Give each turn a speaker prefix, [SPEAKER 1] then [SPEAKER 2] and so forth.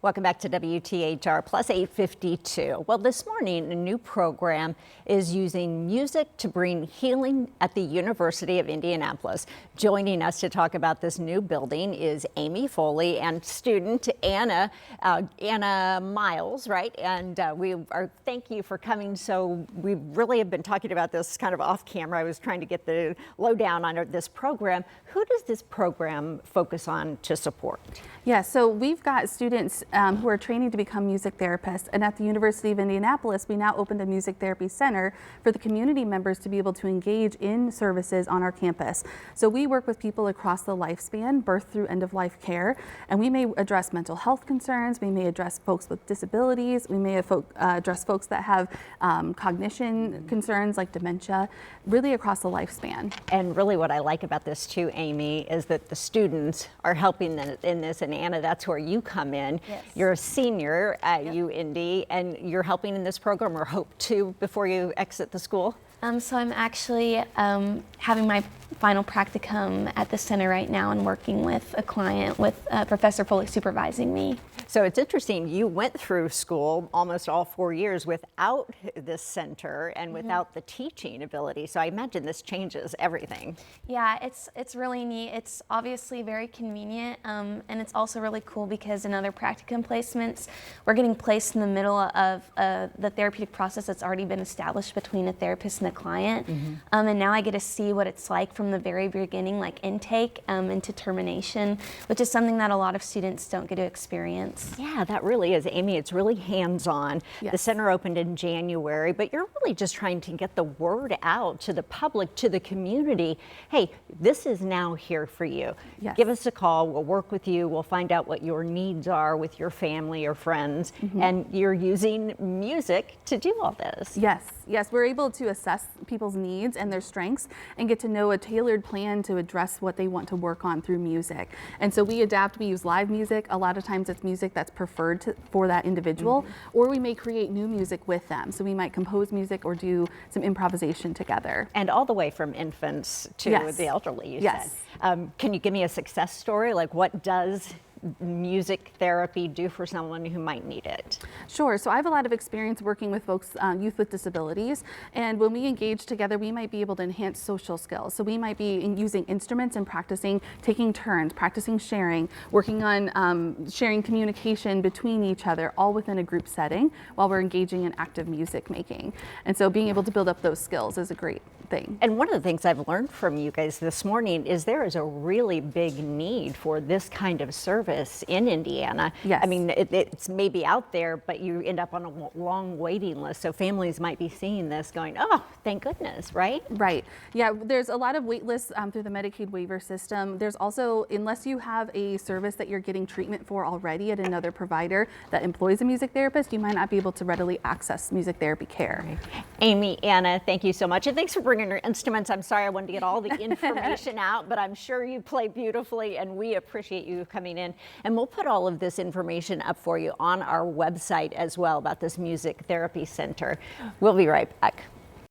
[SPEAKER 1] Welcome back to WTHR Plus 852. Well, this morning, a new program is using music to bring healing at the University of Indianapolis. Joining us to talk about this new building is Amy Foley and student Anna Miles, right? And thank you for coming. So we really have been talking about this kind of off camera. I was trying to get the lowdown on this program. Who does this program focus on to support?
[SPEAKER 2] Yeah, so we've got students who are training to become music therapists, and at the University of Indianapolis, we now opened a music therapy center for the community members to be able to engage in services on our campus. So we work with people across the lifespan, birth through end of life care, and we may address mental health concerns, we may address folks with disabilities, we may address folks that have cognition concerns like dementia, really across the lifespan.
[SPEAKER 1] And really what I like about this too, Amy, is that the students are helping in this, and Anna, that's where you come in.
[SPEAKER 3] Yes.
[SPEAKER 1] You're a senior at UIndy, and you're helping in this program, or hope to, before you exit the school?
[SPEAKER 3] So I'm actually having my final practicum at the center right now and working with a client with Professor Foley supervising me.
[SPEAKER 1] So it's interesting, you went through school almost all 4 years without this center and without the teaching ability. So I imagine this changes everything.
[SPEAKER 3] Yeah, it's really neat. It's obviously very convenient, and it's also really cool because in other practicum placements, we're getting placed in the middle of the therapeutic process that's already been established between a therapist and a client. And now I get to see what it's like from the very beginning, like intake into termination, which is something that a lot of students don't get to experience.
[SPEAKER 1] Yeah, that really is, Amy. It's really hands-on.
[SPEAKER 2] Yes.
[SPEAKER 1] The center opened in January, but you're really just trying to get the word out to the public, to the community. Hey, this is now here for you.
[SPEAKER 2] Yes.
[SPEAKER 1] Give us a call. We'll work with you. We'll find out what your needs are with your family or friends. And you're using music to do all this.
[SPEAKER 2] Yes, we're able to assess people's needs and their strengths and get to know a tailored plan to address what they want to work on through music. And so we adapt, we use live music. A lot of times it's music that's preferred for that individual, or we may create new music with them. So we might compose music or do some improvisation together.
[SPEAKER 1] And all the way from infants to the elderly, you said. Can you give me a success story? Like, what does music therapy do for someone who might need it?
[SPEAKER 2] Sure. So I have a lot of experience working with folks, youth with disabilities, and when we engage together, we might be able to enhance social skills. So we might be using instruments and practicing taking turns, practicing sharing, working on sharing communication between each other, all within a group setting while we're engaging in active music making. And so being able to build up those skills is a great thing.
[SPEAKER 1] And one of the things I've learned from you guys this morning is there is a really big need for this kind of service in Indiana.
[SPEAKER 2] Yes.
[SPEAKER 1] I mean, it's maybe out there, but you end up on a long waiting list. So families might be seeing this going, oh, thank goodness, right?
[SPEAKER 2] Right. Yeah, there's a lot of wait lists through the Medicaid waiver system. There's also, unless you have a service that you're getting treatment for already at another provider that employs a music therapist, you might not be able to readily access music therapy care.
[SPEAKER 1] Right. Amy, Anna, thank you so much. And thanks for bringing your instruments. I'm sorry I wanted to get all the information out, but I'm sure you play beautifully, and we appreciate you coming in. And we'll put all of this information up for you on our website as well about this music therapy center. We'll be right back.